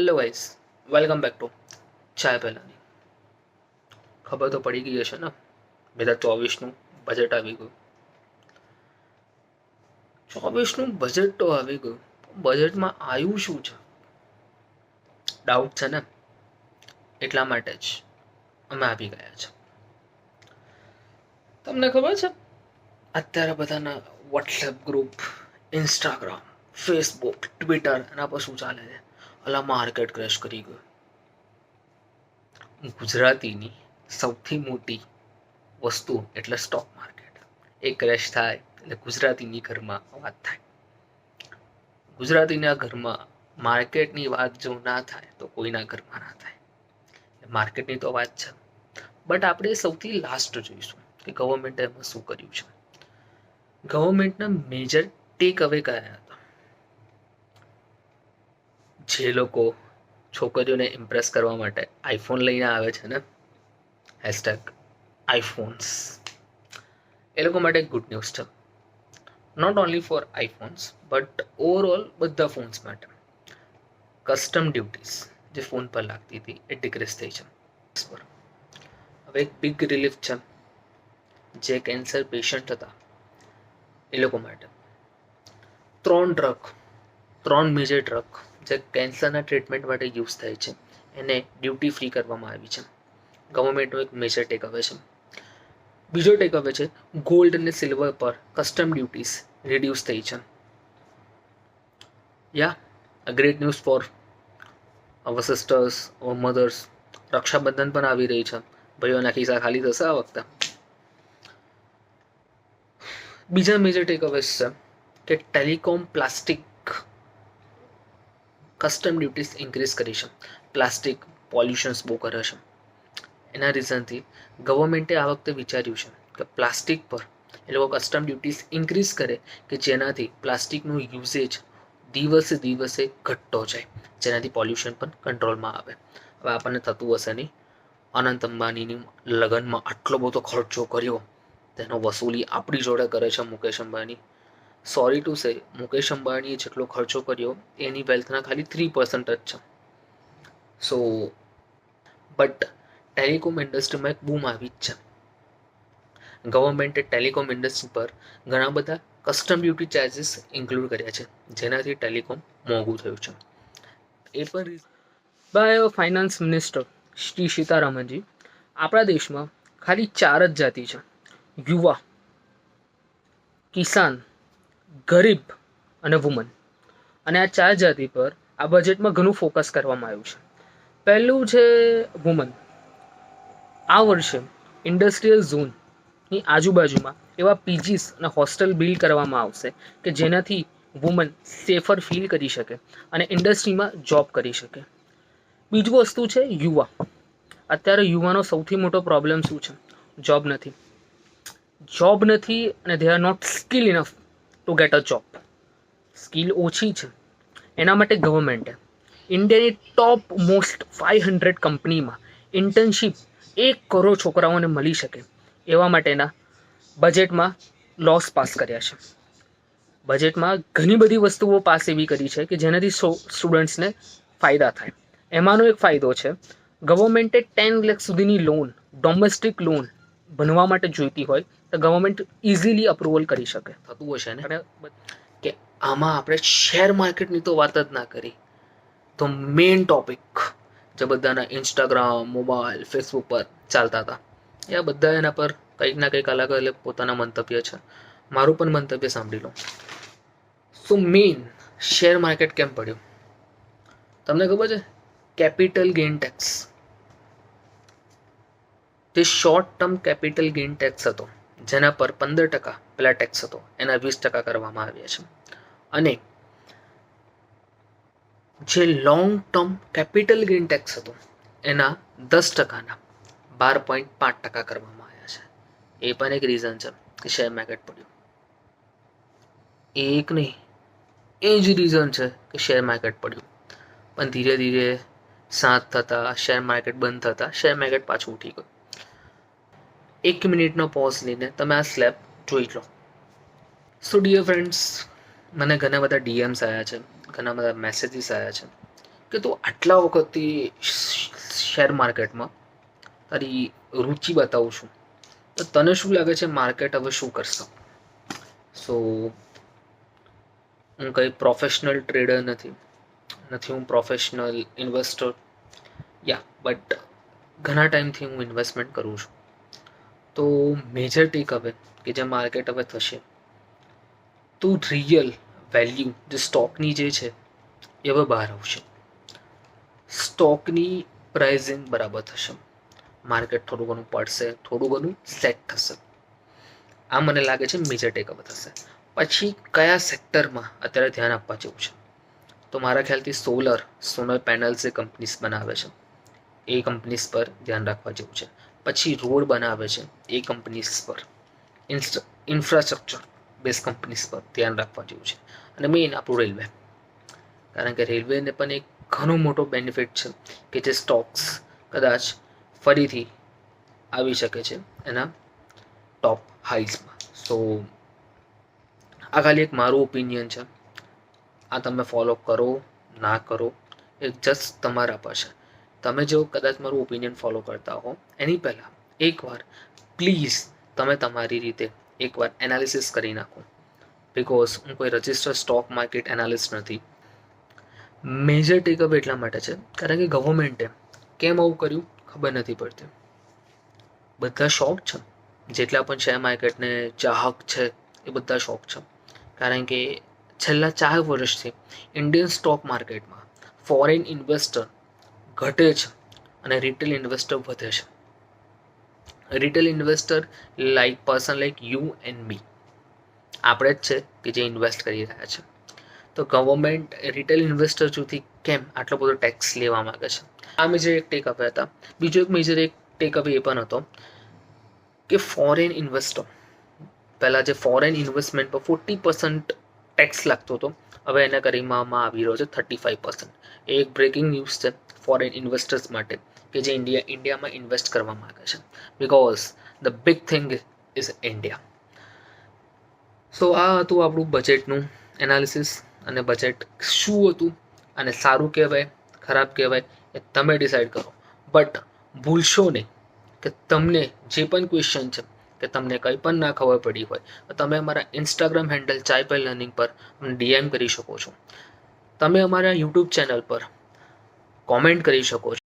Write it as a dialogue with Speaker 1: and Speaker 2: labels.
Speaker 1: Hello guys, welcome back to ચાય પહેલાની. ખબર તો પડી ગઈ હશે ને, 2024નું બજેટ આવી ગયું. 24નું બજેટ તો આવી ગયું, બજેટમાં આવ્યું શું છે ડાઉટ છે ને, એટલા માટે જ અમે આવી ગયા છે. તમને ખબર છે અત્યારે બધાના WhatsApp group, Instagram, Facebook, Twitter એના પર શું ચાલે છે? અલા માર્કેટ ક્રેશ કરી ગયું. ગુજરાતીની સૌથી મોટી વસ્તુ એટલે સ્ટોક માર્કેટ. એ ક્રેશ થાય એટલે ગુજરાતીની ઘરમાં વાત થાય. ગુજરાતીના ઘરમાં માર્કેટની વાત જો ના થાય તો કોઈના ઘરમાં ના થાય. માર્કેટની તો વાત છે, બટ આપણે સૌથી લાસ્ટ જોઈશું કે ગવર્મેન્ટે એમાં શું કર્યું છે. ગવર્મેન્ટના મેજર ટેક અવે કયા હતા? જે લોકો છોકરીઓને ઇમ્પ્રેસ કરવા માટે આઈફોન લઈને આવે છે ને, હેશટેગ આઈફોન્સ, એ લોકો માટે ગુડ ન્યૂઝ છે. Not only for iPhones but overall બધા ફોન્સ માટે કસ્ટમ ડ્યુટીઝ જે ફોન પર લાગતી હતી એ ડિક્રીઝ થઈ છે. હવે એક બિગ રિલીફ છે જે કેન્સર પેશન્ટ હતા એ લોકો માટે. ત્રણ મેજર ડ્રગ જે કેન્સરના ટ્રીટમેન્ટ માટે યુઝ થાય છે એને ડ્યુટી ફ્રી કરવામાં આવી છે. ગવર્મેન્ટનો એક મેજર ટેક અવે છે. બીજો ટેક અવે છે ગોલ્ડ અને સિલ્વર પર કસ્ટમ ડ્યુટીઝ રિડ્યુસ થઈ છે. યા great news for hour sisters, hour mothers. Rakshabandhan પણ આવી રહી છે, ભાઈઓના ખિસ્સા ખાલી થશે આ વખતે. બીજા મેજર ટેક અવેસ છે કે telecom plastic custom duties increase કરી છે. પ્લાસ્ટિક પોલ્યુશન્સ બહુ કરે છે, એના રીઝનથી ગવર્મેન્ટે આ વખતે વિચાર્યું છે કે પ્લાસ્ટિક પર એ લોકો કસ્ટમ ડ્યુટીઝ ઇન્ક્રીઝ કરે કે જેનાથી પ્લાસ્ટિકનું યુઝેજ દિવસે દિવસે ઘટતો જાય, જેનાથી પોલ્યુશન પણ કંટ્રોલમાં આવે. હવે આપણને થતું હશે નહીં, અનંત અંબાણીની લગ્નમાં આટલો બધો ખર્ચો કર્યો, તેનો વસૂલી આપણી જોડે કરે છે Mukesh Ambani. Sorry to say, Mukesh અંબાણીએ જેટલો ખર્ચો કર્યો એની વેલ્થના ખાલી 3% જ છે. સો બટ ટેલિકોમ ઇન્ડસ્ટ્રીમાં એક બૂમ આવી જ છે. ગવર્મેન્ટે ટેલિકોમ ઇન્ડસ્ટ્રી પર ઘણા બધા કસ્ટમ ડ્યુટી ચાર્જીસ ઇન્ક્લુડ કર્યા છે, જેનાથી ટેલિકોમ મોંઘું થયું છે. એ પણ બાય ફાઇનાન્સ મિનિસ્ટર શ્રી સીતારામનજી. આપણા દેશમાં ખાલી 4 જ જાતિ છે: યુવા, કિસાન, ગરીબ અને વુમન. અને આ 4 જાતિ પર આ બજેટમાં ઘણું ફોકસ કરવામાં આવ્યું છે. પહેલું છે વુમન. આ વર્ષે ઇન્ડસ્ટ્રીયલ ઝોનની આજુબાજુમાં એવા પીજીસ અને હોસ્ટેલ બિલ્ડ કરવામાં આવશે કે જેનાથી વુમન સેફર ફીલ કરી શકે અને ઇન્ડસ્ટ્રીમાં જોબ કરી શકે. બીજું વસ્તુ છે યુવા. અત્યારે યુવાનો સૌથી મોટો પ્રોબ્લેમ શું છે? જોબ નથી અને they are not skill enough to get a job. Skill ઓછી છે, એના માટે ગવર્મેન્ટે ઇન્ડિયાની ટોપ મોસ્ટ 500 કંપનીમાં ઇન્ટર્નશીપ 1 કરોડ છોકરાઓને મળી શકે એવા માટેના બજેટમાં લોસ પાસ કર્યા છે. બજેટમાં ઘણી બધી વસ્તુઓ પાસ એવી કરી છે કે જેનાથી સ્ટુડન્ટ્સને ફાયદા થાય. એમાંનો એક ફાયદો છે ગવર્મેન્ટે 10 લાખ સુધીની લોન, ડોમેસ્ટિક લોન ભણવા માટે જોઈતી હોય તો ગવર્મેન્ટ ઇઝીલી અપ્રુવલ કરી શકે. થતું હશે ને કે આમાં આપણે શેર માર્કેટની તો વાત જ ના કરી, તો મેઇન ટોપિક જે બધાના ઇન્સ્ટાગ્રામ, મોબાઈલ, ફેસબુક પર ચાલતા હતા, એ બધા એના પર કંઈક ના કંઈક અલગ અલગ પોતાના મંતવ્ય છે. મારું પણ મંતવ્ય સાંભળી લો. સો મેઇન શેર માર્કેટ કેમ પડ્યું તમને ખબર છે? Capital gain tax. તે short term capital gain tax હતો જેના પર 15% પેલા ટેક્સ હતો, એના 20% કરવામાં આવ્યા છે. અને જે long term capital gain tax હતો એના 10%ના 12.5% કરવામાં આવ્યા છે. એ પણ એક રીઝન છે કે શેર માર્કેટ પડ્યું. એક નહીં, એ જ રીઝન છે કે શેર માર્કેટ પડ્યું. પણ ધીરે ધીરે સાત થતા, શેર માર્કેટ બંધ થતા, શેર માર્કેટ પાછું ઉઠી ગયું. 1 મિનિટનો પોઝ લઈને તમે આ સ્લેબ જોઈ લો. સો ડિયર ફ્રેન્ડ્સ, મને ઘણા બધા ડીએમ્સ આવ્યા છે, ઘણા બધા મેસેજીસ આવ્યા છે કે તું આટલા વખતથી શેર માર્કેટમાં તારી રુચિ બતાવું છું, તો તને શું લાગે છે માર્કેટ હવે શું કરશે? સો હું કંઈ પ્રોફેશનલ ટ્રેડર નથી હું પ્રોફેશનલ ઇન્વેસ્ટર, બટ ઘણા ટાઈમથી હું ઇન્વેસ્ટમેન્ટ કરું છું. તો મેજર ટેક હવે કે જે માર્કેટ હવે થશે, તો રિયલ વેલ્યુ જે સ્ટોકની જે છે એ હવે બહાર આવશે. સ્ટોકની પ્રાઇઝિંગ બરાબર થશે, માર્કેટ થોડું ઘણું પડશે, થોડું ઘણું સેટ થશે. આ મને લાગે છે મેજર ટેક હવે થશે. પછી કયા સેક્ટરમાં અત્યારે ધ્યાન આપવા જેવું છે? તો મારા ખ્યાલથી સોલર પેનલ્સ જે કંપનીઝ બનાવે છે એ કંપનીઝ પર ધ્યાન રાખવા જેવું છે. પછી રોડ બનાવે છે એ કંપનીઝ પર, ઇન્ફ્રાસ્ટ્રક્ચર બેઝ કંપનીઝ પર ધ્યાન રાખવા જેવું છે. અને મેઇન આપણું રેલવે, કારણ કે રેલવેને પણ એક ઘણો મોટો બેનિફિટ છે કે જે સ્ટોક્સ કદાચ ફરીથી આવી શકે છે એના ટોપ હાઈઝમાં. સો આ ખાલી એક મારું ઓપિનિયન છે, આ તમે ફોલો કરો ના કરો એ જસ્ટ તમારા પર છે. તમે જો કદાચ મારું ઓપિનિયન ફોલો કરતા હો એની પહેલાં એકવાર પ્લીઝ તમે તમારી રીતે એકવાર એનાલિસિસ કરી નાખો, બિકોઝ હું કોઈ રજિસ્ટર્ડ સ્ટોક માર્કેટ એનાલિસ્ટ નથી. મેજર ટેકઅપ એટલા માટે છે કારણ કે ગવર્મેન્ટે કેમ આવું કર્યું ખબર નથી પડતી. બધા શોખ છે, જેટલા પણ શેર માર્કેટને ચાહક છે એ બધા શોખ છે, કારણ કે છેલ્લા 4 વર્ષથી ઇન્ડિયન સ્ટોક માર્કેટમાં ફોરેન ઇન્વેસ્ટર ઘટે છે અને રિટેલ ઇન્વેસ્ટર વધે છે. Retail investor like person like you and me, આપણે જ છે કે જે ઇન્વેસ્ટ કરી રહ્યા છે. તો ગવર્મેન્ટ રિટેલ ઇન્વેસ્ટર સુધી કેમ આટલો બધો ટેક્સ લેવા માંગે છે? આ મેજર એક ટેક અવે હતા. બીજો એક મેજર એક ટેક અવે એ પણ હતો કે ફોરેન ઇન્વેસ્ટર, પહેલાં જે ફોરેન ઇન્વેસ્ટમેન્ટ પર 40% ટેક્સ લાગતો હતો, હવે એને કરવામાં આવી રહ્યો છે 35%. એ એક બ્રેકિંગ ન્યૂઝ છે ફોરેન ઇન્વેસ્ટર્સ માટે કે જે ઇન્ડિયામાં ઇન્વેસ્ટ કરવા માંગે છે, because the big thing is India. So આ હતું આપણું બજેટનું એનાલિસિસ, અને બજેટ શું હતું અને સારું કહેવાય ખરાબ કહેવાય એ તમે ડિસાઈડ કરો. બટ ભૂલશો નહીં કે તમને જે પણ ક્વેશ્ચન છે કે તમને કંઈ પણ ના ખબર પડી હોય તો તમે અમારા ઇન્સ્ટાગ્રામ હેન્ડલ ચાય પર લર્નિંગ પર DM કરી શકો છો. તમે અમારા યુટ્યુબ ચેનલ પર કોમેન્ટ કરી શકો છો.